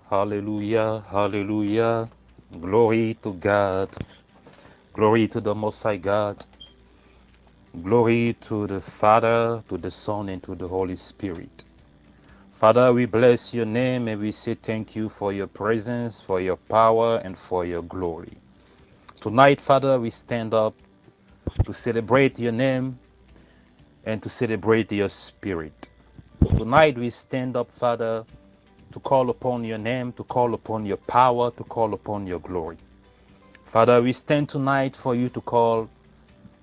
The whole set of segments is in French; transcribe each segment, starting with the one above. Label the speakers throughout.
Speaker 1: Hallelujah, hallelujah. Glory to God. Glory to the Most High God. Glory to the Father, to the Son, and to the Holy Spirit. Father, we bless your name and we say thank you for your presence, for your power, and for your glory. Tonight, Father, we stand up to celebrate your name and to celebrate your spirit. Tonight, we stand up, Father, to call upon your name, to call upon your power, to call upon your glory. Father, we stand tonight for you to call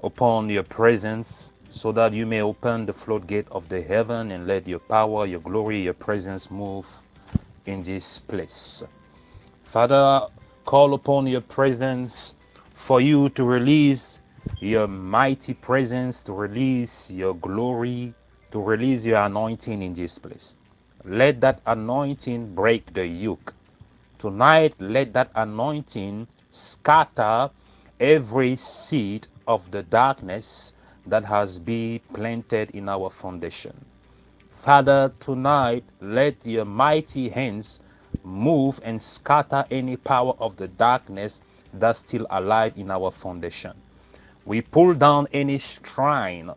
Speaker 1: upon your presence so that you may open the floodgate of the heaven and let your power, your glory, your presence move in this place. Father, call upon your presence for you to release your mighty presence, to release your glory, to release your anointing in this place. Let that anointing break the yoke. Tonight, let that anointing scatter every seed of the darkness that has been planted in our foundation. Father, tonight, let your mighty hands move and scatter any power of the darkness that's still alive in our foundation. We pull down any shrine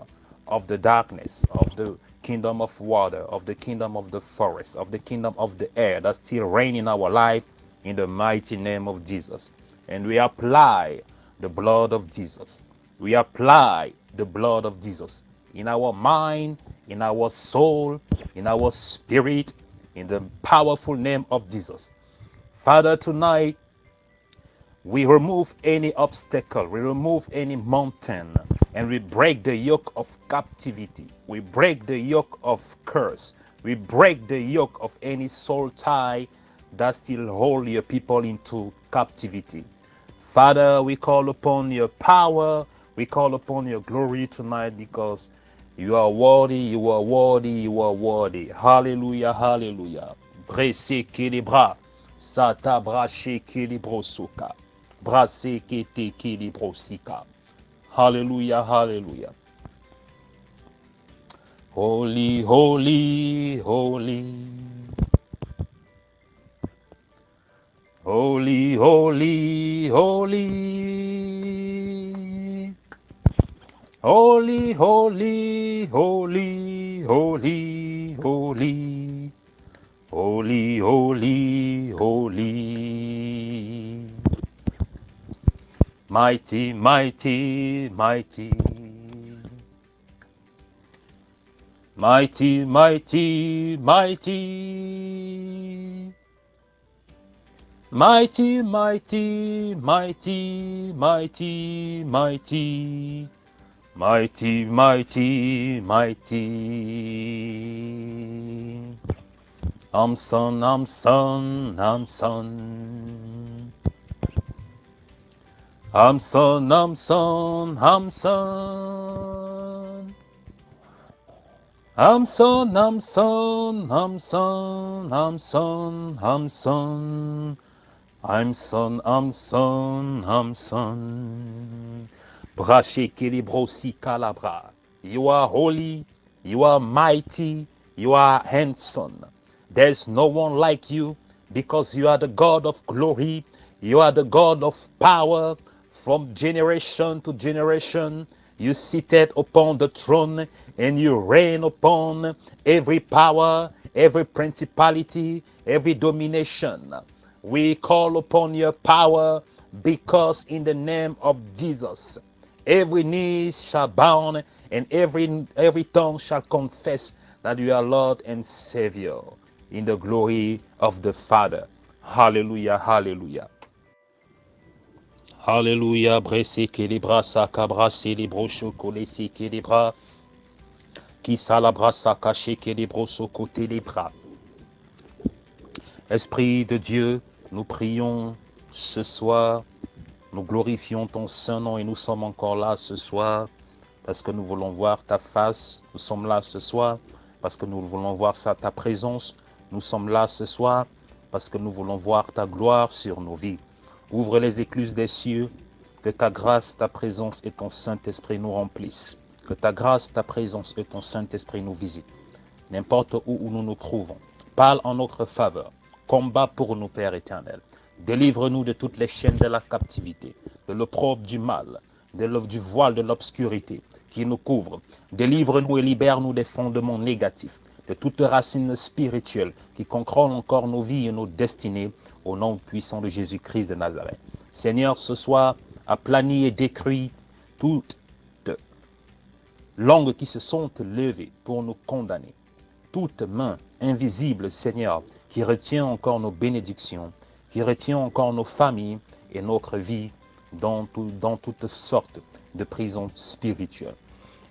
Speaker 1: of the darkness, of the kingdom of water, of the kingdom of the forest, of the kingdom of the air that still reign in our life in the mighty name of Jesus. And we apply the blood of Jesus. We apply the blood of Jesus in our mind, in our soul, in our spirit, in the powerful name of Jesus. Father, tonight we remove any obstacle, we remove any mountain, and we break the yoke of captivity. We break the yoke of curse. We break the yoke of any soul tie that still hold your people into captivity. Father, we call upon your power, we call upon your glory tonight because you are worthy, you are worthy, you are worthy. Hallelujah, hallelujah. Brese kilibra, sata brache kilibrosuka. Brase kete kilibrosika. Hallelujah, hallelujah. Holy, holy, holy. Holy, holy, holy. Holy, holy, holy, holy, holy. Holy, holy, holy. Mighty, mighty, mighty. Mighty, mighty, mighty. Mighty, mighty, mighty, mighty, mighty. Mighty, mighty, mighty. I'm son, I'm son, I'm son. I'm son, I'm son, I'm son. I'm son, I'm son, I'm son, I'm son, I'm son. I'm son, I'm son, I'm son. Brashekilibrosi kalabra. You are holy, you are mighty, you are handsome. There's no one like you because you are the God of glory, you are the God of power. From generation to generation, you seated upon the throne and you reign upon every power, every principality, every domination. We call upon your power because in the name of Jesus, every knee shall bow and every tongue shall confess that you are Lord and Savior in the glory of the Father. Hallelujah, hallelujah. Hallelujah, bresse kelibra sakabra celibro chocolesi kelibra qui salabra sakache kelibro soko telibra. Esprit de Dieu, nous prions ce soir, nous glorifions ton saint nom et nous sommes encore là ce soir parce que nous voulons voir ta face. Nous sommes là ce soir parce que nous voulons voir ta présence. Nous sommes là ce soir parce que nous voulons voir ta gloire sur nos vies. Ouvre les écluses des cieux, que ta grâce, ta présence et ton Saint-Esprit nous remplissent. Que ta grâce, ta présence et ton Saint-Esprit nous visitent. N'importe où nous nous trouvons, parle en notre faveur. Combat pour nous, Père éternel. Délivre-nous de toutes les chaînes de la captivité, de l'opprobre du mal, du voile de l'obscurité qui nous couvre. Délivre-nous et libère-nous des fondements négatifs, de toute racine spirituelle qui contrôle encore nos vies et nos destinées, au nom puissant de Jésus-Christ de Nazareth. Seigneur, ce soir, aplanis et détruis toutes langues qui se sont levées pour nous condamner. Toute main invisible, Seigneur, qui retient encore nos bénédictions, qui retient encore nos familles et notre vie dans toutes sortes de prisons spirituelles.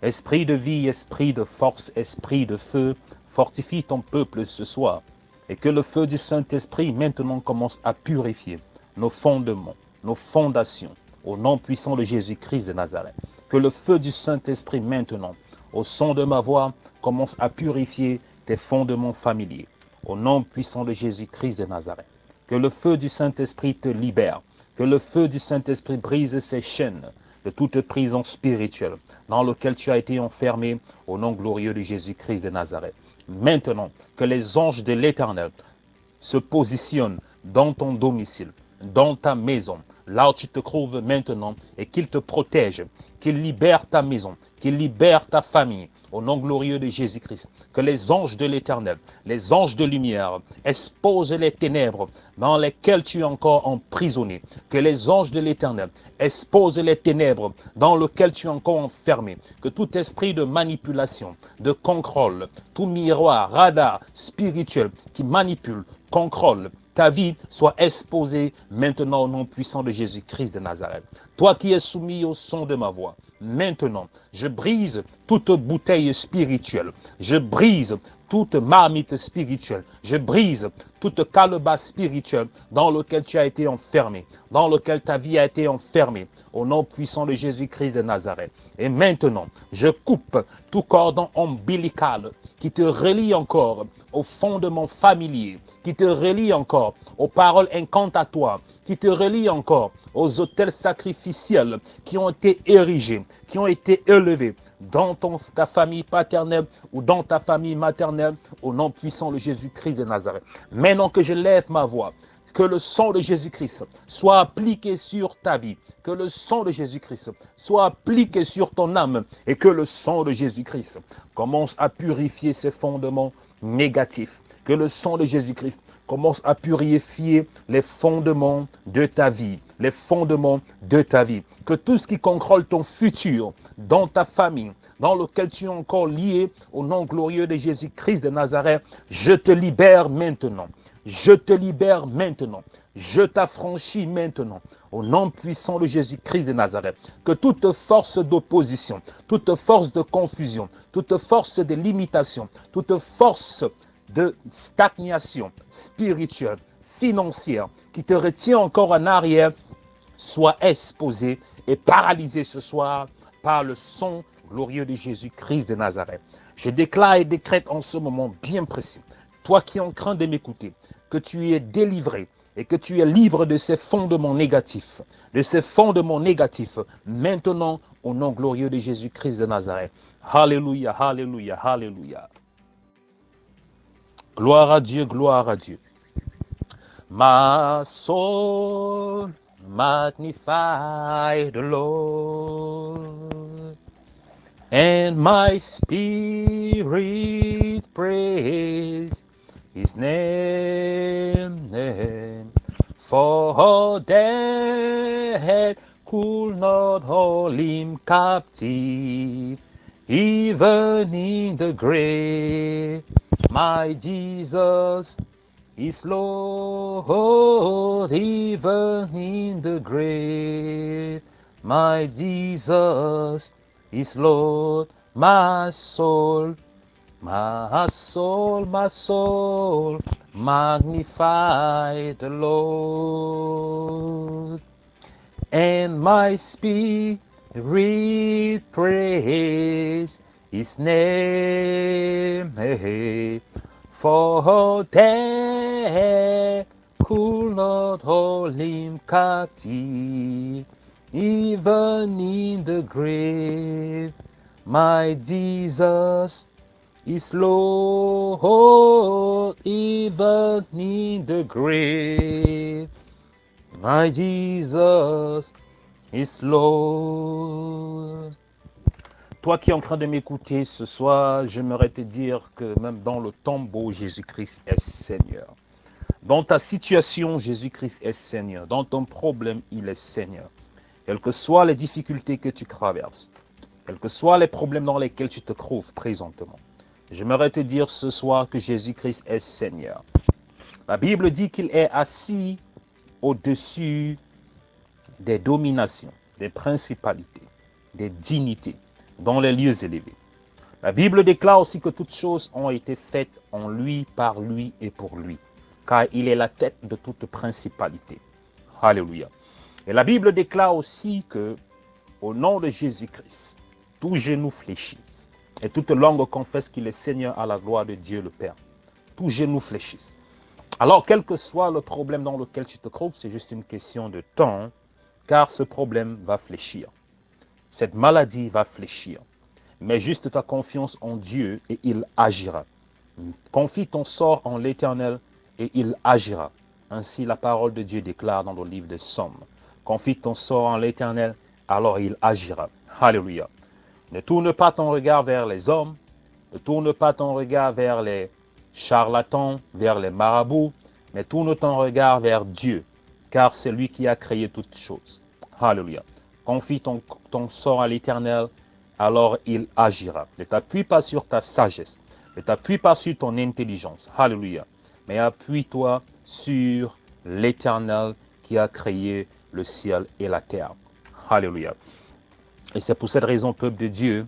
Speaker 1: Esprit de vie, esprit de force, esprit de feu, fortifie ton peuple ce soir et que le feu du Saint-Esprit maintenant commence à purifier nos fondements, nos fondations, au nom puissant de Jésus-Christ de Nazareth. Que le feu du Saint-Esprit maintenant, au son de ma voix, commence à purifier tes fondements familiers, au nom puissant de Jésus-Christ de Nazareth. Que le feu du Saint-Esprit te libère, que le feu du Saint-Esprit brise ces chaînes de toute prison spirituelle dans laquelle tu as été enfermé, au nom glorieux de Jésus-Christ de Nazareth. Maintenant, que les anges de l'Éternel se positionnent dans ton domicile, dans ta maison, là où tu te trouves maintenant, et qu'ils te protègent, qu'ils libèrent ta maison, qu'ils libèrent ta famille, au nom glorieux de Jésus-Christ. Que les anges de l'Éternel, les anges de lumière, exposent les ténèbres dans lesquelles tu es encore emprisonné. Que les anges de l'Éternel exposent les ténèbres dans lesquelles tu es encore enfermé. Que tout esprit de manipulation, de contrôle, tout miroir, radar spirituel qui manipule, contrôle ta vie soit exposée maintenant au nom puissant de Jésus-Christ de Nazareth. Toi qui es soumis au son de ma voix, maintenant, je brise toute bouteille spirituelle. Je brise toute marmite spirituelle. Je brise toute calebasse spirituelle dans laquelle tu as été enfermé, dans laquelle ta vie a été enfermée, au nom puissant de Jésus-Christ de Nazareth. Et maintenant, je coupe tout cordon ombilical qui te relie encore au fondement familier, qui te relie encore aux paroles incantatoires, qui te relie encore aux autels sacrificiels qui ont été érigés, qui ont été élevés dans ta famille paternelle ou dans ta famille maternelle, au nom puissant de Jésus-Christ de Nazareth. Maintenant que je lève ma voix, que le sang de Jésus-Christ soit appliqué sur ta vie, que le sang de Jésus-Christ soit appliqué sur ton âme et que le sang de Jésus-Christ commence à purifier ces fondements négatifs. Que le sang de Jésus-Christ commence à purifier les fondements de ta vie, les fondements de ta vie. Que tout ce qui contrôle ton futur dans ta famille, dans lequel tu es encore lié au nom glorieux de Jésus-Christ de Nazareth, je te libère maintenant. Je te libère maintenant. Je t'affranchis maintenant. Au nom puissant de Jésus-Christ de Nazareth. Que toute force d'opposition, toute force de confusion, toute force de limitation, toute force de stagnation spirituelle, financière, qui te retient encore en arrière, soit exposée et paralysée ce soir par le sang glorieux de Jésus-Christ de Nazareth. Je déclare et décrète en ce moment bien précis, toi qui es en train de m'écouter, que tu es délivré et que tu es libre de ces fondements négatifs, maintenant au nom glorieux de Jésus-Christ de Nazareth. Alléluia, alléluia, alléluia. Gloire à Dieu, gloire à Dieu. My soul magnify the Lord, and my spirit praise His name, for death could not hold Him captive, even in the grave. My Jesus is Lord, even in the grave. My Jesus is Lord. My soul, my soul, my soul, magnify the Lord. And my spirit praise His name, for death could not hold Him captive, even in the grave. My Jesus is Lord, even in the grave, my Jesus is Lord. Toi qui es en train de m'écouter ce soir, j'aimerais te dire que même dans le tombeau, Jésus-Christ est Seigneur. Dans ta situation, Jésus-Christ est Seigneur. Dans ton problème, il est Seigneur. Quelles que soient les difficultés que tu traverses, quels que soient les problèmes dans lesquels tu te trouves présentement, j'aimerais te dire ce soir que Jésus-Christ est Seigneur. La Bible dit qu'il est assis au-dessus des dominations, des principalités, des dignités, dans les lieux élevés. La Bible déclare aussi que toutes choses ont été faites en lui, par lui et pour lui, car il est la tête de toute principalité. Alléluia. Et la Bible déclare aussi que, au nom de Jésus-Christ, tout genou fléchisse et toute langue confesse qu'il est Seigneur à la gloire de Dieu le Père. Tout genou fléchisse. Alors, quel que soit le problème dans lequel tu te trouves, c'est juste une question de temps, car ce problème va fléchir. Cette maladie va fléchir. Mets juste ta confiance en Dieu et il agira. Confie ton sort en l'Éternel et il agira. Ainsi la parole de Dieu déclare dans le livre des Psaumes. Confie ton sort en l'Éternel, alors il agira. Alléluia. Ne tourne pas ton regard vers les hommes, ne tourne pas ton regard vers les charlatans, vers les marabouts, mais tourne ton regard vers Dieu, car c'est lui qui a créé toutes choses. Alléluia. Confie ton sort à l'Éternel, alors il agira. Ne t'appuie pas sur ta sagesse, ne t'appuie pas sur ton intelligence. Alléluia. Mais appuie-toi sur l'Éternel qui a créé le ciel et la terre. Alléluia. Et c'est pour cette raison, peuple de Dieu,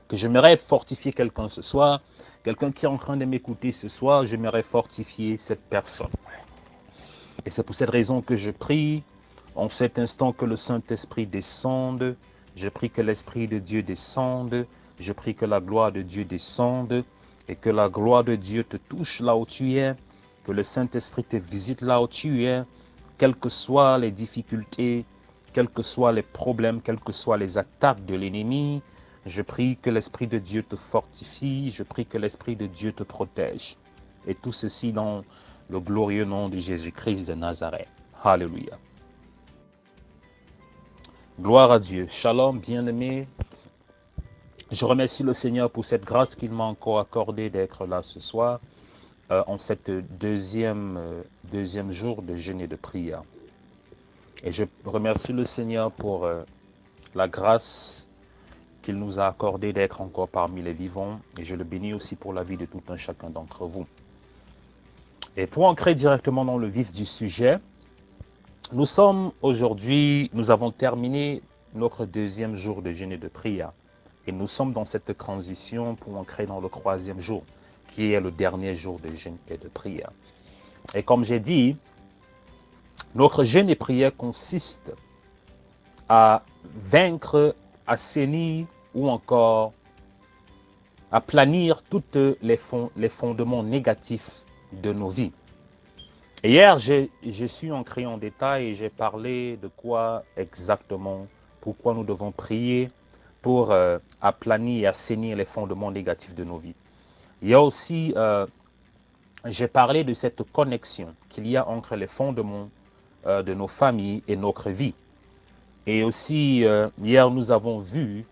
Speaker 1: que j'aimerais fortifier quelqu'un ce soir. Quelqu'un qui est en train de m'écouter ce soir, j'aimerais fortifier cette personne. Et c'est pour cette raison que je prie en cet instant que le Saint-Esprit descende. Je prie que l'Esprit de Dieu descende. Je prie que la gloire de Dieu descende. Et que la gloire de Dieu te touche là où tu es. Que le Saint-Esprit te visite là où tu es. Quelles que soient les difficultés, quels que soient les problèmes, quelles que soient les attaques de l'ennemi, je prie que l'Esprit de Dieu te fortifie. Je prie que l'Esprit de Dieu te protège. Et tout ceci dans le glorieux nom de Jésus-Christ de Nazareth. Alléluia. Gloire à Dieu. Shalom, bien-aimés. Je remercie le Seigneur pour cette grâce qu'il m'a encore accordée d'être là ce soir, en cette deuxième jour de jeûne et de prière. Et je remercie le Seigneur pour la grâce qu'il nous a accordée d'être encore parmi les vivants. Et je le bénis aussi pour la vie de tout un chacun d'entre vous. Et pour entrer directement dans le vif du sujet, nous avons terminé notre deuxième jour de jeûne et de prière. Et nous sommes dans cette transition pour entrer dans le troisième jour, qui est le dernier jour de jeûne et de prière. Et comme j'ai dit, notre jeûne et prière consiste à vaincre, assainir ou encore à planir tous les fondements négatifs de nos vies. Et hier, je suis entré en détail et j'ai parlé de quoi exactement, pourquoi nous devons prier pour aplanir et assainir les fondements négatifs de nos vies. Il y a aussi, j'ai parlé de cette connexion qu'il y a entre les fondements de nos familles et notre vie. Et aussi, hier, nous avons vu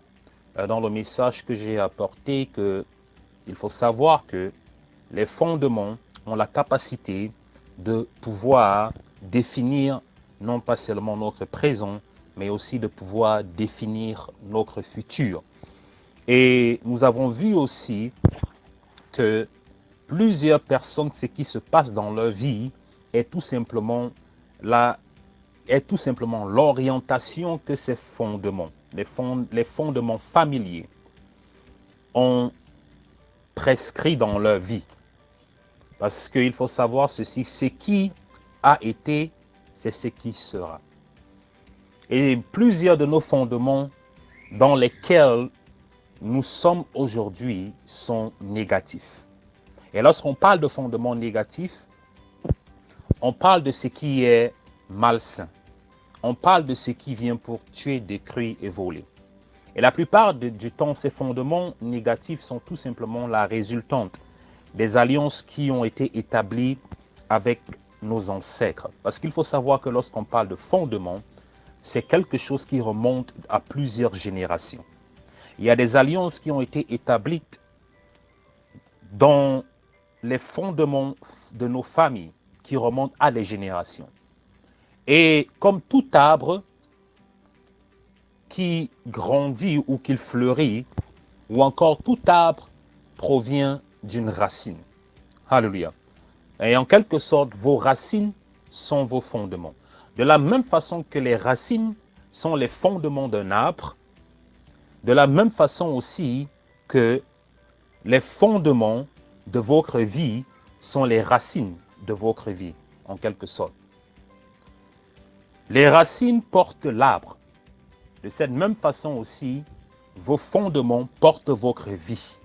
Speaker 1: dans le message que j'ai apporté qu'il faut savoir que les fondements ont la capacité de pouvoir définir non pas seulement notre présent, mais aussi de pouvoir définir notre futur. Et nous avons vu aussi que plusieurs personnes, ce qui se passe dans leur vie est tout simplement l'orientation que ces fondements, les fondements familiers, ont prescrit dans leur vie. Parce qu'il faut savoir ceci, ce qui a été, c'est ce qui sera. Et plusieurs de nos fondements dans lesquels nous sommes aujourd'hui sont négatifs. Et lorsqu'on parle de fondements négatifs, on parle de ce qui est malsain. On parle de ce qui vient pour tuer, détruire et voler. Et la plupart du temps, ces fondements négatifs sont tout simplement la résultante des alliances qui ont été établies avec nos ancêtres. Parce qu'il faut savoir que lorsqu'on parle de fondement, c'est quelque chose qui remonte à plusieurs générations. Il y a des alliances qui ont été établies dans les fondements de nos familles qui remontent à des générations. Et comme tout arbre qui grandit ou qui fleurit, ou encore tout arbre provient d'une racine. Alléluia. Et en quelque sorte, vos racines sont vos fondements. De la même façon que les racines sont les fondements d'un arbre, de la même façon aussi que les fondements de votre vie sont les racines de votre vie, en quelque sorte. Les racines portent l'arbre. De cette même façon aussi, vos fondements portent votre vie.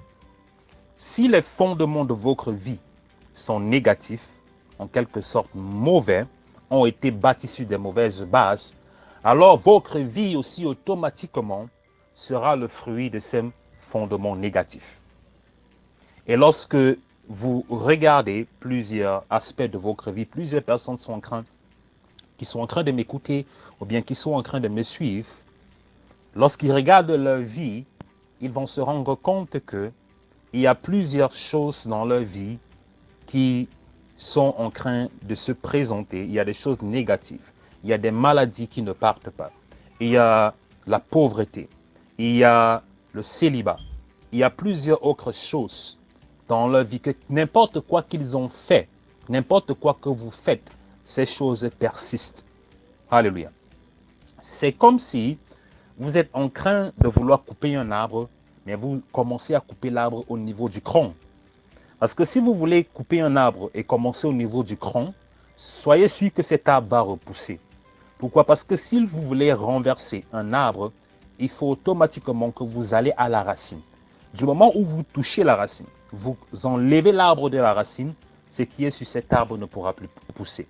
Speaker 1: Si les fondements de votre vie sont négatifs, en quelque sorte mauvais, ont été bâtis sur des mauvaises bases, alors votre vie aussi automatiquement sera le fruit de ces fondements négatifs. Et lorsque vous regardez plusieurs aspects de votre vie, plusieurs personnes qui sont en train de m'écouter ou bien qui sont en train de me suivre, lorsqu'ils regardent leur vie, ils vont se rendre compte qu'il y a plusieurs choses dans leur vie qui sont en train de se présenter. Il y a des choses négatives. Il y a des maladies qui ne partent pas. Il y a la pauvreté. Il y a le célibat. Il y a plusieurs autres choses dans leur vie que n'importe quoi qu'ils ont fait, n'importe quoi que vous faites, ces choses persistent. Alléluia. C'est comme si vous êtes en train de vouloir couper un arbre, mais vous commencez à couper l'arbre au niveau du tronc. Parce que si vous voulez couper un arbre et commencer au niveau du tronc, soyez sûr que cet arbre va repousser. Pourquoi? Parce que si vous voulez renverser un arbre, il faut automatiquement que vous allez à la racine. Du moment où vous touchez la racine, vous enlevez l'arbre de la racine, ce qui est sur cet arbre ne pourra plus pousser.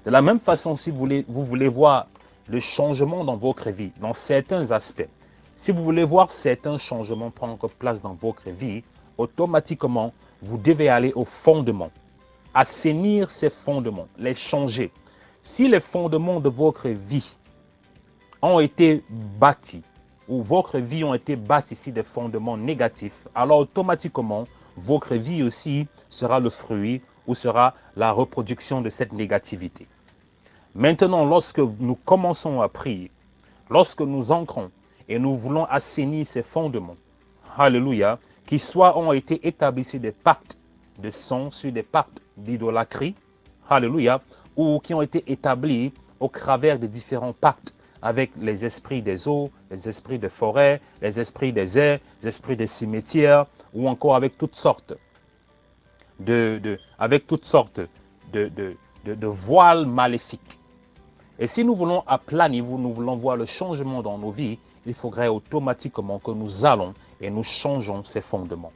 Speaker 1: De la même façon, si vous voulez voir le changement dans votre vie, dans certains aspects, si vous voulez voir certains changements prendre place dans votre vie, automatiquement, vous devez aller au fondement, assainir ces fondements, les changer. Si les fondements de votre vie ont été bâtis, ou votre vie ont été bâtis sur des fondements négatifs, alors automatiquement, votre vie aussi sera le fruit ou sera la reproduction de cette négativité. Maintenant, lorsque nous commençons à prier, lorsque nous entrons et nous voulons assainir ces fondements, alléluia, qui soit ont été établis sur des pactes de sang, sur des pactes d'idolâtrie, alléluia, ou qui ont été établis au travers de différents pactes avec les esprits des eaux, les esprits des forêts, les esprits des airs, les esprits des cimetières, ou encore avec toutes sortes de voiles maléfiques. Et si nous voulons aplanir, nous voulons voir le changement dans nos vies, il faudrait automatiquement que nous allons et nous changeons ces fondements.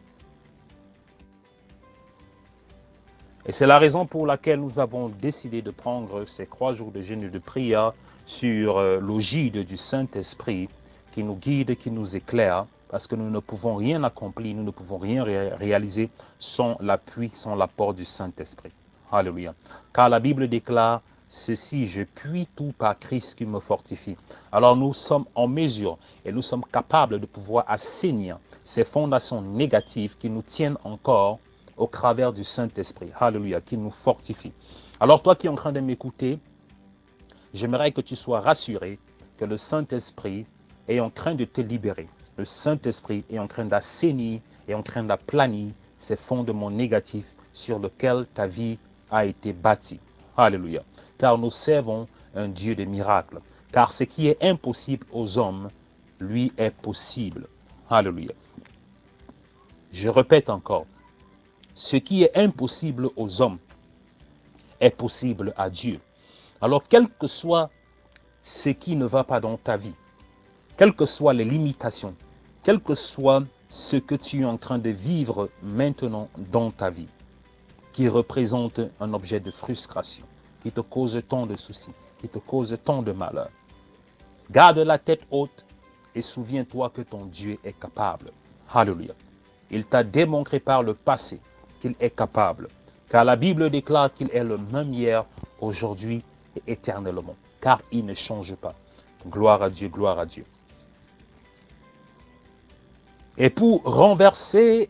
Speaker 1: Et c'est la raison pour laquelle nous avons décidé de prendre ces 3 jours de jeûne et de prière sur l'ogide du Saint-Esprit qui nous guide, qui nous éclaire, parce que nous ne pouvons rien accomplir, nous ne pouvons rien réaliser sans l'appui, sans l'apport du Saint-Esprit. Alléluia. Car la Bible déclare: ceci, je puis tout par Christ qui me fortifie. Alors nous sommes en mesure et nous sommes capables de pouvoir assainir ces fondations négatives qui nous tiennent encore au travers du Saint-Esprit. Alléluia, qui nous fortifie. Alors toi qui es en train de m'écouter, j'aimerais que tu sois rassuré que le Saint-Esprit est en train de te libérer. Le Saint-Esprit est en train d'assainir et en train d'aplanir ces fondements négatifs sur lesquels ta vie a été bâtie. Alléluia. Car nous servons un Dieu de miracles. Car ce qui est impossible aux hommes, lui est possible. Alléluia. Je répète encore. Ce qui est impossible aux hommes est possible à Dieu. Alors, quel que soit ce qui ne va pas dans ta vie, quelles que soient les limitations, quel que soit ce que tu es en train de vivre maintenant dans ta vie, qui représente un objet de frustration, qui te cause tant de soucis, qui te cause tant de malheur, garde la tête haute et souviens-toi que ton Dieu est capable. Alléluia. Il t'a démontré par le passé qu'il est capable. Car la Bible déclare qu'il est le même hier, aujourd'hui et éternellement. Car il ne change pas. Gloire à Dieu, gloire à Dieu. Et pour renverser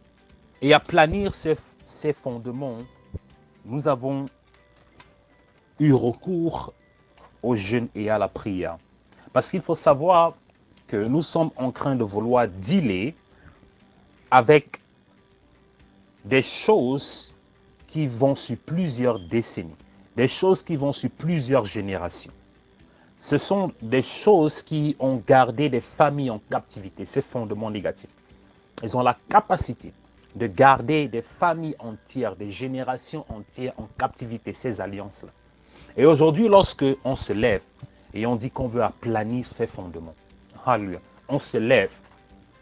Speaker 1: et aplanir ces fondements, nous avons eu recours au jeûne et à la prière. Parce qu'il faut savoir que nous sommes en train de vouloir dealer avec des choses qui vont sur plusieurs décennies, des choses qui vont sur plusieurs générations. Ce sont des choses qui ont gardé des familles en captivité, ces fondements négatifs. Ils ont la capacité de garder des familles entières, des générations entières en captivité, ces alliances-là. Et aujourd'hui, lorsque on se lève et on dit qu'on veut aplanir ces fondements, alléluia, on se lève,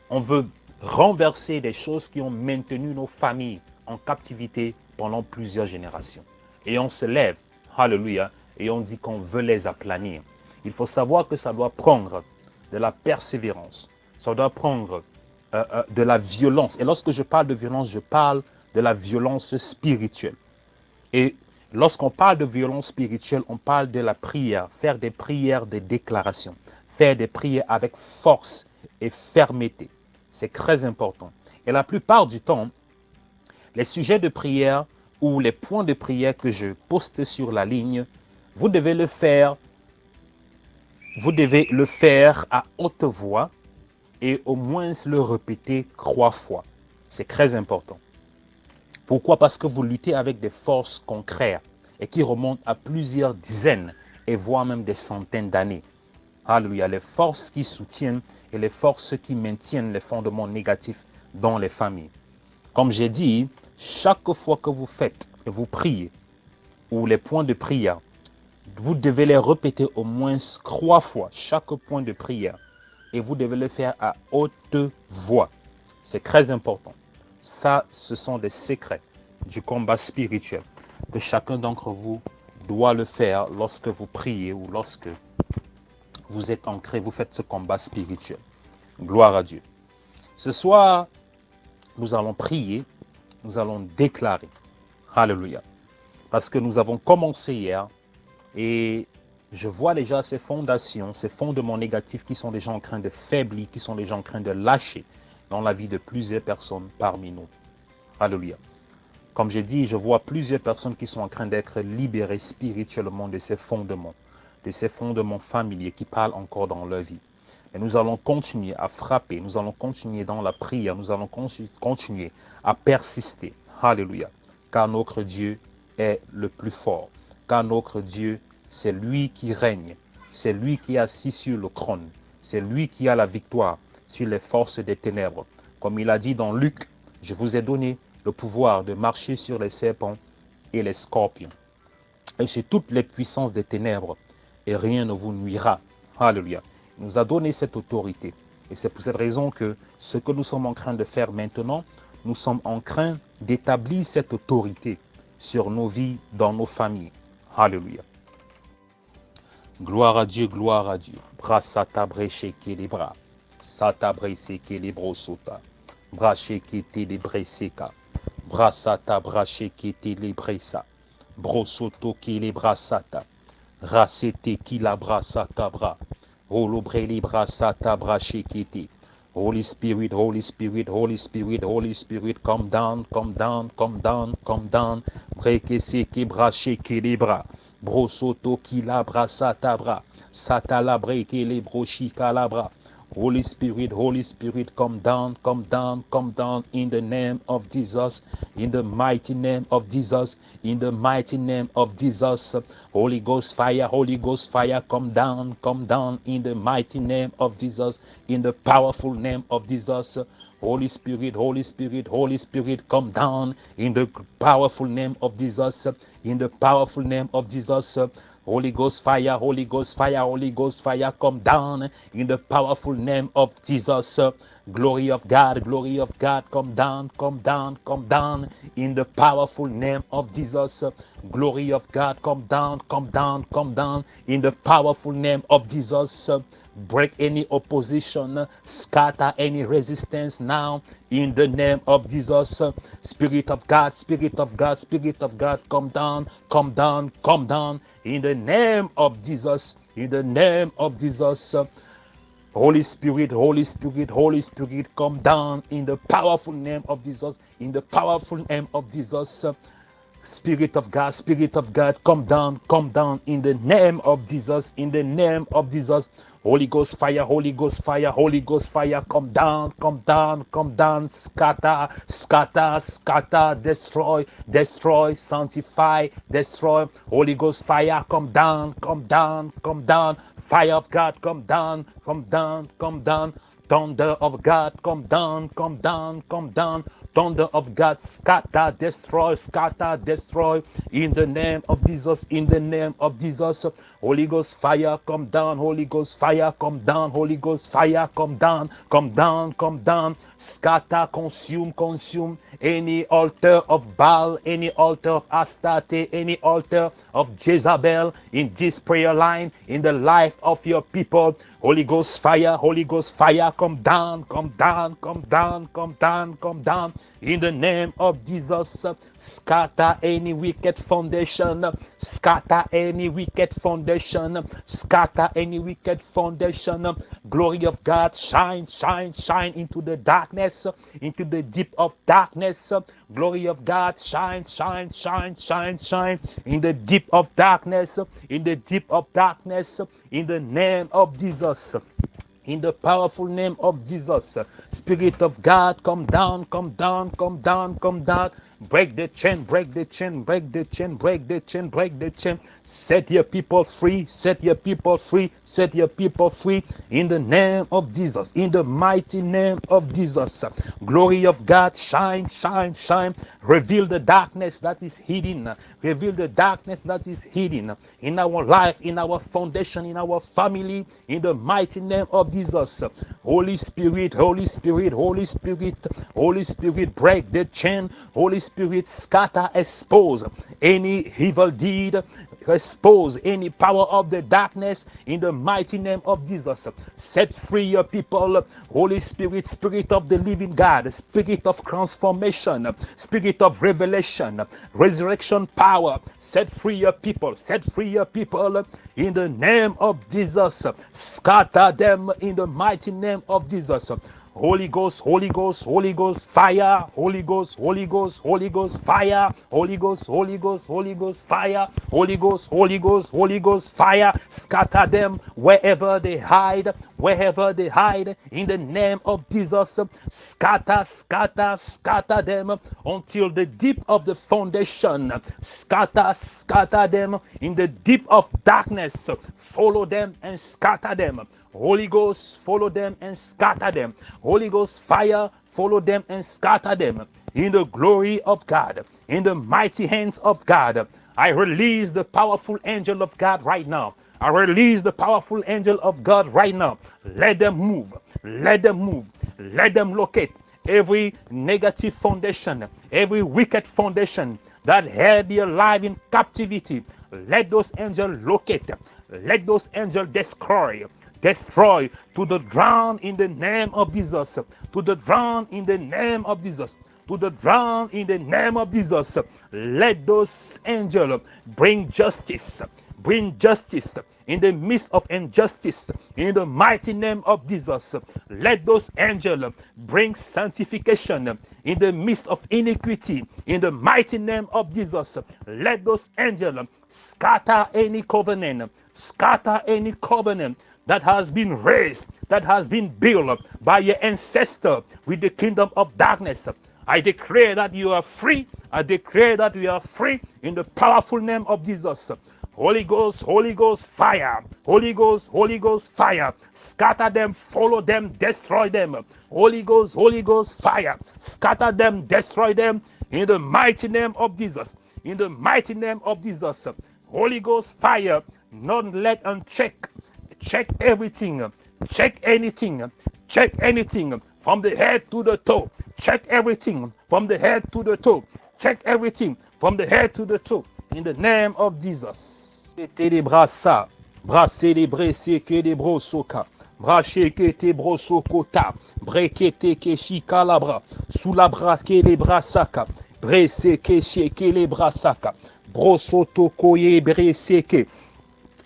Speaker 1: on veut renverser des choses qui ont maintenu nos familles en captivité pendant plusieurs générations. Et on se lève, alléluia, et on dit qu'on veut les aplanir. Il faut savoir que ça doit prendre de la persévérance, ça doit prendre de la violence. Et lorsque je parle de violence, je parle de la violence spirituelle. Et lorsqu'on parle de violence spirituelle, on parle de la prière, faire des prières de déclaration, faire des prières avec force et fermeté. C'est très important. Et la plupart du temps, les sujets de prière ou les points de prière que je poste sur la ligne, vous devez le faire à haute voix et au moins le répéter 3 fois. C'est très important. Pourquoi? Parce que vous luttez avec des forces concrètes et qui remontent à plusieurs dizaines et voire même des centaines d'années. Alléluia, les forces qui soutiennent et les forces qui maintiennent les fondements négatifs dans les familles. Comme j'ai dit, chaque fois que vous faites et vous priez, ou les points de prière, vous devez les répéter au moins 3 fois, chaque point de prière. Et vous devez le faire à haute voix. C'est très important. Ça, ce sont des secrets du combat spirituel que chacun d'entre vous doit le faire lorsque vous priez ou lorsque vous êtes ancré, vous faites ce combat spirituel. Gloire à Dieu. Ce soir, nous allons prier, nous allons déclarer. Alléluia. Parce que nous avons commencé hier et je vois déjà ces fondations, ces fondements négatifs qui sont déjà en train de faiblir, qui sont déjà en train de lâcher dans la vie de plusieurs personnes parmi nous. Alléluia. Comme je dis, je vois plusieurs personnes qui sont en train d'être libérées spirituellement de ces fondements familiers qui parlent encore dans leur vie. Et nous allons continuer à frapper, nous allons continuer dans la prière, nous allons continuer à persister. Alléluia. Car notre Dieu est le plus fort. Car notre Dieu, c'est lui qui règne. C'est lui qui est assis sur le trône. C'est lui qui a la victoire sur les forces des ténèbres. Comme il a dit dans Luc, je vous ai donné le pouvoir de marcher sur les serpents et les scorpions. Et sur toutes les puissances des ténèbres. Et rien ne vous nuira. Alléluia. Il nous a donné cette autorité. Et c'est pour cette raison que ce que nous sommes en train de faire maintenant, nous sommes en train d'établir cette autorité sur nos vies, dans nos familles. Alléluia. Gloire à Dieu, gloire à Dieu. Brasata brecheke les bras. Sata brecheke les brosota. Bracheke les breseka. Brasata bracheke les bresa. Brosoto ki les brasata. Rasete ki la brasata bra. Olobre les brasata bracheke. Holy Spirit, Holy Spirit, Holy Spirit, Holy Spirit, come down, come down, come down, come down. Breke seke bracheke les bras. Brosoto ki la brasata bra. Sata la breke les brochika la bra. Holy Spirit, come down, come down, come down in the name of Jesus, in the mighty name of Jesus, in the mighty name of Jesus. Holy Ghost fire, come down in the mighty name of Jesus, in the powerful name of Jesus. Holy Spirit, come down in the powerful name of Jesus, in the powerful name of Jesus. Holy Ghost fire, come down in the powerful name of Jesus. Glory of God, come down in the powerful name of Jesus. Glory of God, come down in the powerful name of Jesus. break any opposition, scatter any resistance now in the name of Jesus. Spirit of God, Spirit of God, Spirit of God, come down, come down, come down in the name of Jesus. In the name of Jesus. Holy Spirit, Holy Spirit, Holy Spirit, come down in the powerful name of Jesus. In the powerful name of Jesus. Spirit of God, come down in the name of Jesus, in the name of Jesus. Holy Ghost fire, Holy Ghost fire, Holy Ghost fire, come down, come down, come down, scatter, scatter, scatter, destroy, destroy, sanctify, destroy. Holy Ghost fire, come down, come down, come down. Fire of God, come down, come down, come down. Thunder of God, come down, come down, come down. Thunder of God, scatter, destroy, in the name of Jesus, in the name of Jesus. Holy Ghost fire, come down, Holy Ghost fire, come down, Holy Ghost fire, come down, come down, come down. Scatter, consume, consume any altar of Baal, any altar of Astarte, any altar of Jezebel in this prayer line, in the life of your people. Holy Ghost fire, come down, come down, come down, come down, come down. In the name of Jesus, scatter any wicked foundation, scatter any wicked foundation, scatter any wicked foundation. Glory of God, shine, shine, shine into the darkness, into the deep of darkness. Glory of God, shine, shine, shine, shine, shine in the deep of darkness, in the deep of darkness, in the name of Jesus. In the powerful name of Jesus, Spirit of God, come down, come down, come down, come down. Break the chain, break the chain, break the chain, break the chain, break the chain. Set your people free, set your people free, set your people free in the name of Jesus, in the mighty name of Jesus. Glory of God, shine, shine, shine. Reveal the darkness that is hidden. Reveal the darkness that is hidden in our life, in our foundation, in our family, in the mighty name of Jesus. Holy Spirit, Holy Spirit, Holy Spirit, Holy Spirit, break the chain. Holy Spirit, scatter, expose any evil deed, expose any power of the darkness in the mighty name of Jesus. Set free your people. Holy Spirit, Spirit of the living God, Spirit of transformation, Spirit of revelation, resurrection power. Set free your people. Set free your people in the name of Jesus. Scatter them in the mighty name of Jesus. Holy Ghost, Holy Ghost, Holy Ghost, fire, Holy Ghost, Holy Ghost, Holy Ghost, fire, Holy Ghost, Holy Ghost, Holy Ghost, fire, Holy Ghost, Holy Ghost, Holy Ghost, fire, scatter them wherever they hide, in the name of Jesus. Scatter, scatter, scatter them until the deep of the foundation. Scatter, scatter them in the deep of darkness. Follow them and scatter them. Holy Ghost, follow them and scatter them. Holy Ghost fire, follow them and scatter them. In the glory of God, in the mighty hands of God, I release the powerful angel of God right now. I release the powerful angel of God right now. Let them move. Let them move. Let them locate every negative foundation, every wicked foundation that held your life in captivity. Let those angels locate. Let those angels destroy to the ground in the name of Jesus, to the ground in the name of Jesus, to the ground in the name of Jesus. Let those angels bring justice in the midst of injustice, in the mighty name of Jesus. Let those angels bring sanctification in the midst of iniquity, in the mighty name of Jesus. Let those angels scatter any covenant, that has been raised, that has been built by your ancestor with the kingdom of darkness. I declare that you are free. I declare that you are free in the powerful name of Jesus. Holy Ghost, fire. Holy Ghost, fire. Scatter them, follow them, destroy them. Holy Ghost, fire. Scatter them, destroy them in the mighty name of Jesus. In the mighty name of Jesus. Holy Ghost, fire. Not let uncheck. Check everything. Check anything. Check anything from the head to the toe. Check everything from the head to the toe. Check everything from the head to the toe. In the name of Jesus. Brachekete brosokota. Brekete keshika labra. Sous la braque les brasaka. Breseke sheke les brasaka. Brosoto koye breseke.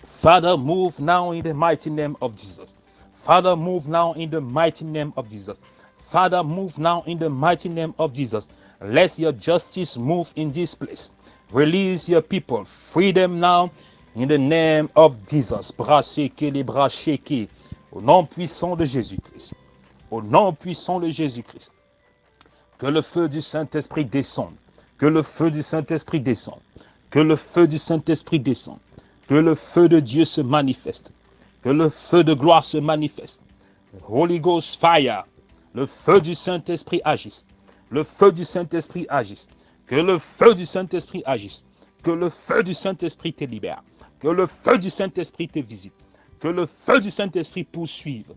Speaker 1: Father, move now in the mighty name of Jesus. Father, move now in the mighty name of Jesus. Father, move now in the mighty name of Jesus. Let your justice move in this place. Release your people. Free them now in the name of Jesus. Bras séqués, les bras chéqués. Au nom puissant de Jésus-Christ. Au nom puissant de Jésus-Christ. Que le feu du Saint-Esprit descende. Que le feu du Saint-Esprit descende. Que le feu du Saint-Esprit descende. Que le feu de Dieu se manifeste. Que le feu de gloire se manifeste. Holy Ghost fire. Le feu du Saint-Esprit agisse. Le feu du Saint-Esprit agisse. Que le feu du Saint-Esprit agisse. Que le feu du Saint-Esprit te libère. Que le feu du Saint-Esprit te visite. Que le feu du Saint-Esprit poursuive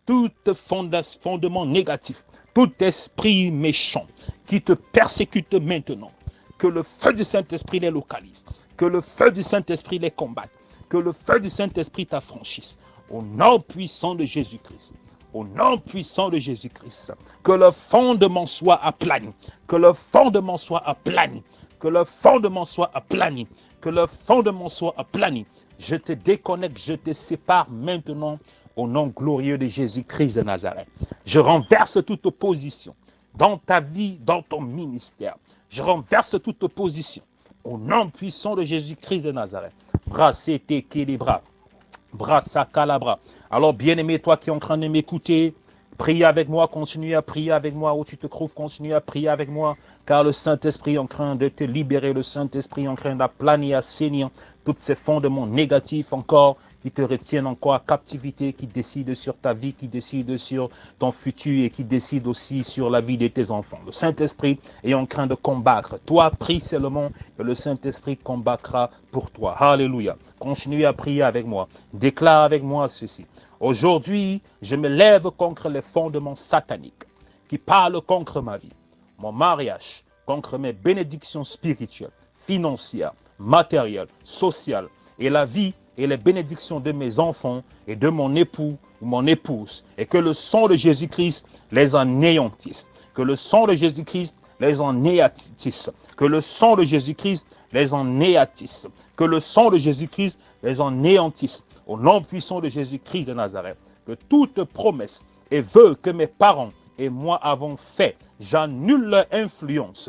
Speaker 1: tout fondement négatif, tout esprit méchant qui te persécute maintenant. Que le feu du Saint-Esprit les localise. Que le feu du Saint-Esprit les combatte. Que le feu du Saint-Esprit t'affranchisse. Au nom puissant de Jésus-Christ. Au nom puissant de Jésus-Christ. Que le fondement soit aplani. Que le fondement soit aplani. Que le fondement soit aplani. Que le fondement soit aplani. Je te déconnecte, je te sépare maintenant au nom glorieux de Jésus-Christ de Nazareth. Je renverse toute opposition dans ta vie, dans ton ministère. Je renverse toute opposition au nom puissant de Jésus-Christ de Nazareth. Brassete kilibra, brassa calabra. Alors, bien-aimé, toi qui es en train de m'écouter, prie avec moi, continue à prier avec moi où tu te trouves, continue à prier avec moi, car le Saint-Esprit est en train de te libérer, le Saint-Esprit est en train d'aplanir, assainir tous ces fondements négatifs encore, qui te retiennent encore à captivité, qui décident sur ta vie, qui décident sur ton futur et qui décident aussi sur la vie de tes enfants. Le Saint-Esprit est en train de combattre. Toi, prie seulement et le Saint-Esprit combattra pour toi. Alléluia. Continue à prier avec moi. Déclare avec moi ceci. Aujourd'hui, je me lève contre les fondements sataniques qui parlent contre ma vie, mon mariage, contre mes bénédictions spirituelles, financières, matérielles, sociales et la vie et les bénédictions de mes enfants et de mon époux ou mon épouse, et que le sang de Jésus-Christ les anéantisse, que le sang de Jésus-Christ les anéantisse, que le sang de Jésus-Christ les anéantisse, que le sang de Jésus-Christ les anéantisse, au nom puissant de Jésus-Christ de Nazareth, que toute promesse et vœu que mes parents et moi avons fait, j'annule leur influence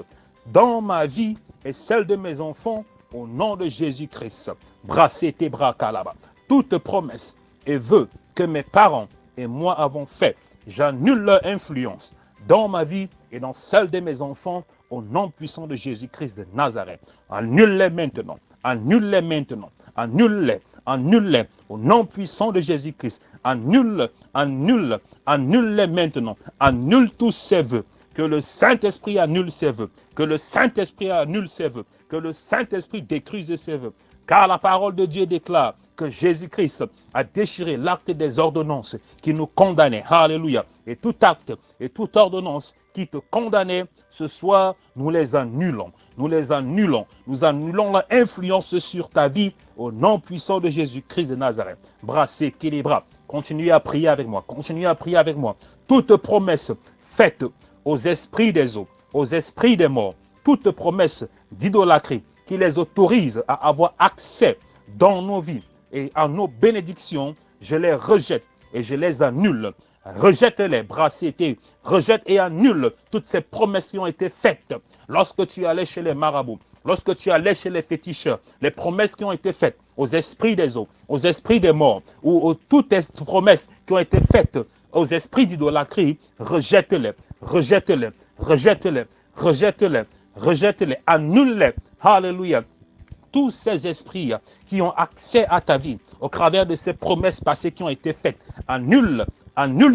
Speaker 1: dans ma vie et celle de mes enfants, au nom de Jésus-Christ. Brassez tes bras là-bas. Toute promesse et vœu que mes parents et moi avons fait, j'annule leur influence dans ma vie et dans celle de mes enfants, au nom puissant de Jésus-Christ de Nazareth. Annule-les maintenant. Annule-les maintenant. Annule-les. Annule-les au nom puissant de Jésus-Christ. Annule, annule, annule-les maintenant. Annule tous ces vœux. Que le Saint-Esprit annule ses vœux. Que le Saint-Esprit annule ses vœux. Que le Saint-Esprit détruise ses vœux. Car la parole de Dieu déclare que Jésus-Christ a déchiré l'acte des ordonnances qui nous condamnaient. Alléluia. Et tout acte et toute ordonnance qui te condamnait, ce soir, nous les annulons. Nous les annulons. Nous annulons leur influence sur ta vie au nom puissant de Jésus-Christ de Nazareth. Brassez, bras. Continuez à prier avec moi. Continuez à prier avec moi. Toute promesse faite aux esprits des eaux, aux esprits des morts, toute promesse d'idolâtrie qui les autorise à avoir accès dans nos vies et à nos bénédictions, je les rejette et je les annule. Rejette-les, brassez-les, rejette et annule toutes ces promesses qui ont été faites lorsque tu allais chez les marabouts, lorsque tu allais chez les féticheurs, les promesses qui ont été faites aux esprits des eaux, aux esprits des morts, ou toutes les promesses qui ont été faites aux esprits d'idolâtrie, rejette-les, rejette-les, rejette-les, rejette-les, rejette-les, annule-les. Alléluia. Tous ces esprits qui ont accès à ta vie au travers de ces promesses passées qui ont été faites, annule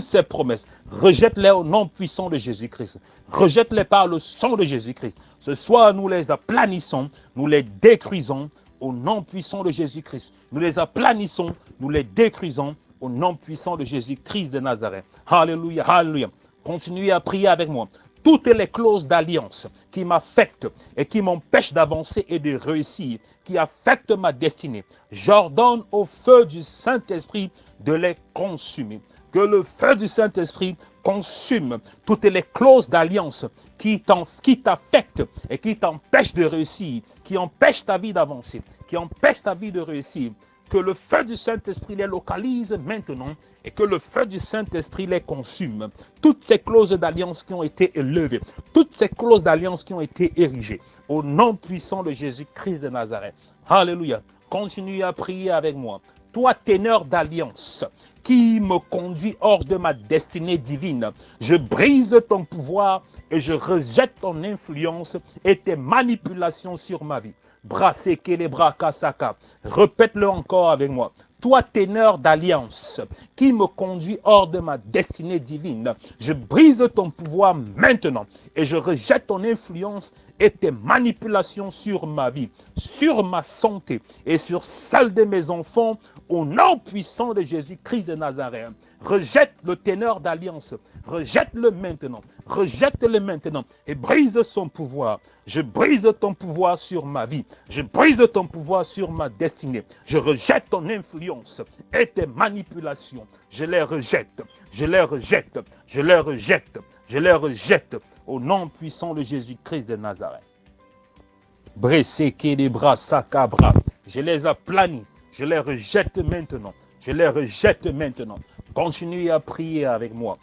Speaker 1: ces promesses, rejette-les au nom puissant de Jésus-Christ, rejette-les par le sang de Jésus-Christ. Ce soir, nous les aplanissons, nous les détruisons au nom puissant de Jésus-Christ. Nous les aplanissons, nous les détruisons au nom puissant de Jésus-Christ de Nazareth. Alléluia, alléluia. Continuez à prier avec moi. toutes les clauses d'alliance qui m'affectent et qui m'empêchent d'avancer et de réussir, qui affectent ma destinée, j'ordonne au feu du Saint-Esprit de les consumer. Que le feu du Saint-Esprit consume toutes les clauses d'alliance qui t'affectent et qui t'empêchent de réussir, qui empêchent ta vie d'avancer, qui empêchent ta vie de réussir. Que le feu du Saint-Esprit les localise maintenant et que le feu du Saint-Esprit les consume. Toutes ces clauses d'alliance qui ont été élevées, toutes ces clauses d'alliance qui ont été érigées, au nom puissant de Jésus-Christ de Nazareth. Alléluia. Continue à prier avec moi. Toi, ténor d'alliance, qui me conduit hors de ma destinée divine, je brise ton pouvoir et je rejette ton influence et tes manipulations sur ma vie. Brassez les bras kasaka. Répète-le encore avec moi. Toi, ténor d'alliance, qui me conduit hors de ma destinée divine, je brise ton pouvoir maintenant et je rejette ton influence et tes manipulations sur ma vie, sur ma santé et sur celle de mes enfants, au nom puissant de Jésus-Christ de Nazareth. Rejette le ténor d'alliance, rejette-le maintenant et brise son pouvoir. Je brise ton pouvoir sur ma vie, je brise ton pouvoir sur ma destinée, je rejette ton influence et tes manipulations. Je les rejette, je les rejette, je les rejette, je les rejette au nom puissant de Jésus-Christ de Nazareth. Bresseke les bras, sakabra, je les aplanis, je les rejette maintenant, je les rejette maintenant. Continuez à prier avec moi.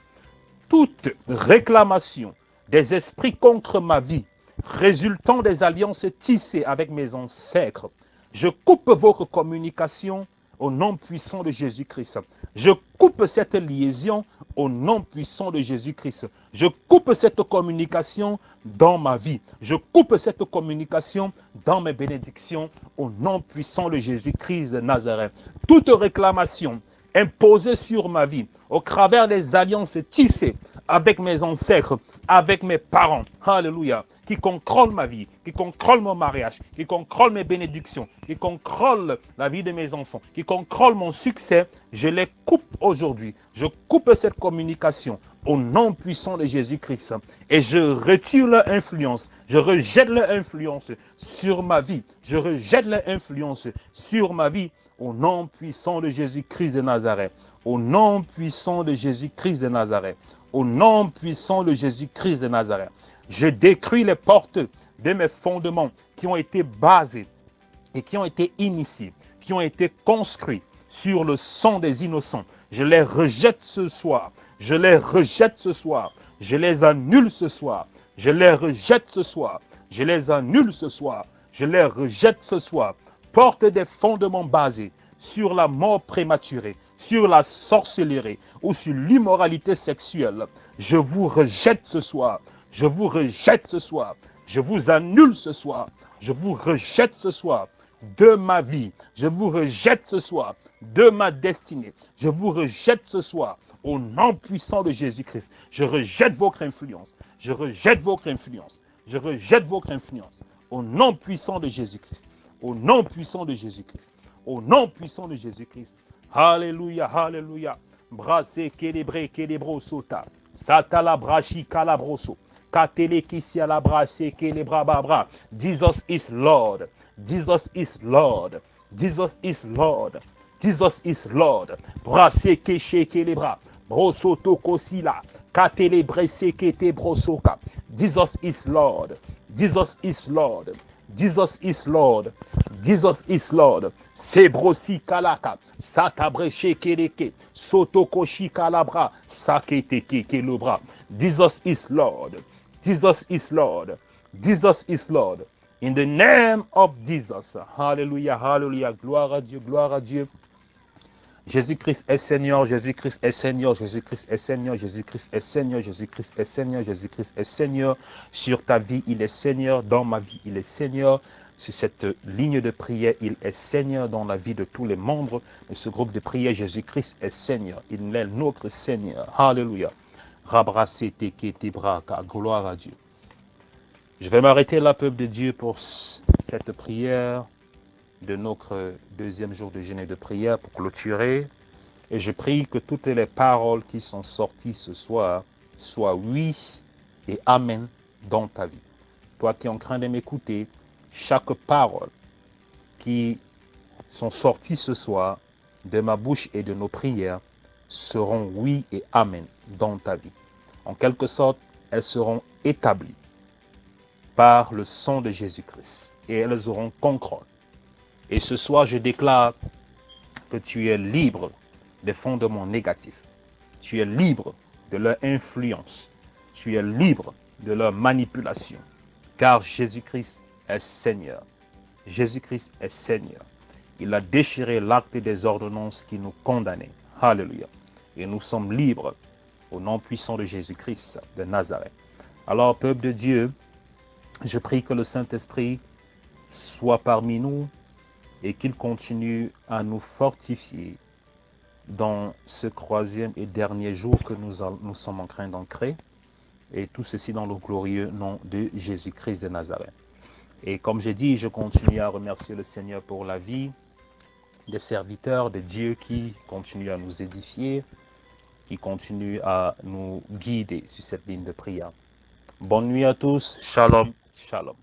Speaker 1: Toute réclamation des esprits contre ma vie, résultant des alliances tissées avec mes ancêtres, je coupe votre communication au nom puissant de Jésus-Christ. Je coupe cette liaison au nom puissant de Jésus-Christ. Je coupe cette communication dans ma vie. Je coupe cette communication dans mes bénédictions au nom puissant de Jésus-Christ de Nazareth. Toute réclamation imposée sur ma vie au travers des alliances tissées avec mes ancêtres, avec mes parents, alléluia, qui contrôlent ma vie, qui contrôlent mon mariage, qui contrôlent mes bénédictions, qui contrôlent la vie de mes enfants, qui contrôlent mon succès, je les coupe aujourd'hui. Je coupe cette communication au nom puissant de Jésus-Christ et je retire leur influence, je rejette leur influence sur ma vie, je rejette leur influence sur ma vie au nom puissant de Jésus-Christ de Nazareth, au nom puissant de Jésus-Christ de Nazareth. Au nom puissant de Jésus-Christ de Nazareth, je détruis les portes de mes fondements qui ont été basés et qui ont été initiés, qui ont été construits sur le sang des innocents. Je les rejette ce soir. Je les rejette ce soir. Je les annule ce soir. Je les rejette ce soir. Je les annule ce soir. Je les rejette ce soir. Porte des fondements basés sur la mort prématurée, sur la sorcellerie ou sur l'immoralité sexuelle. Je vous rejette ce soir. Je vous rejette ce soir. Je vous annule ce soir. Je vous rejette ce soir de ma vie. Je vous rejette ce soir de ma destinée. Je vous rejette ce soir au nom puissant de Jésus-Christ. Je rejette votre influence. Je rejette votre influence. Je rejette votre influence au nom puissant de Jésus-Christ. Au nom puissant de Jésus-Christ. Au nom puissant de Jésus-Christ. Alléluia, alléluia. Brassé, kélébré, kélébro, sota. Satala, brachi, calabroso. Katele, kisia, la brassé, kélébra, babra. Jesus is Lord. Jesus is Lord. Jesus is Lord. Jesus is Lord. Brassé, kéché, kélébra. Brosoto, kosila. Katele, bressé, kété, brosoka. Jesus is Lord. Jesus is Lord. Jesus is Lord. Jesus is Lord. Sebrosi kalaka. Satabreche keleke. Sotokoshi kalabra. Sakete kelobra. Jesus is Lord. Jesus is Lord. Jesus is Lord. In the name of Jesus. Hallelujah. Hallelujah. Gloire à Dieu. Gloire à Dieu. Jésus-Christ est Seigneur, Jésus-Christ est Seigneur, Jésus-Christ est Seigneur, Jésus-Christ est Seigneur, Jésus-Christ est Seigneur, Jésus-Christ est Seigneur. Sur ta vie, il est Seigneur. Dans ma vie, il est Seigneur. Sur cette ligne de prière, il est Seigneur. Dans la vie de tous les membres de ce groupe de prière, Jésus-Christ est Seigneur. Il est notre Seigneur. Alléluia. Rabrassete kete braka. Gloire à Dieu. Je vais m'arrêter là, peuple de Dieu, pour cette prière de notre deuxième jour de jeûne et de prière pour clôturer. Et je prie que toutes les paroles qui sont sorties ce soir soient oui et amen dans ta vie. Toi qui es en train de m'écouter, chaque parole qui sont sorties ce soir de ma bouche et de nos prières seront oui et amen dans ta vie. En quelque sorte, elles seront établies par le sang de Jésus-Christ et elles auront contrôle. Et ce soir, je déclare que tu es libre des fondements négatifs. Tu es libre de leur influence. Tu es libre de leur manipulation. Car Jésus-Christ est Seigneur. Jésus-Christ est Seigneur. Il a déchiré l'acte des ordonnances qui nous condamnaient. Alléluia. Et nous sommes libres au nom puissant de Jésus-Christ de Nazareth. Alors, peuple de Dieu, je prie que le Saint-Esprit soit parmi nous et qu'il continue à nous fortifier dans ce troisième et dernier jour que nous sommes en train d'ancrer. Et tout ceci dans le glorieux nom de Jésus-Christ de Nazareth. Et comme j'ai dit, je continue à remercier le Seigneur pour la vie des serviteurs de Dieu qui continuent à nous édifier, qui continuent à nous guider sur cette ligne de prière. Bonne nuit à tous. Shalom, shalom.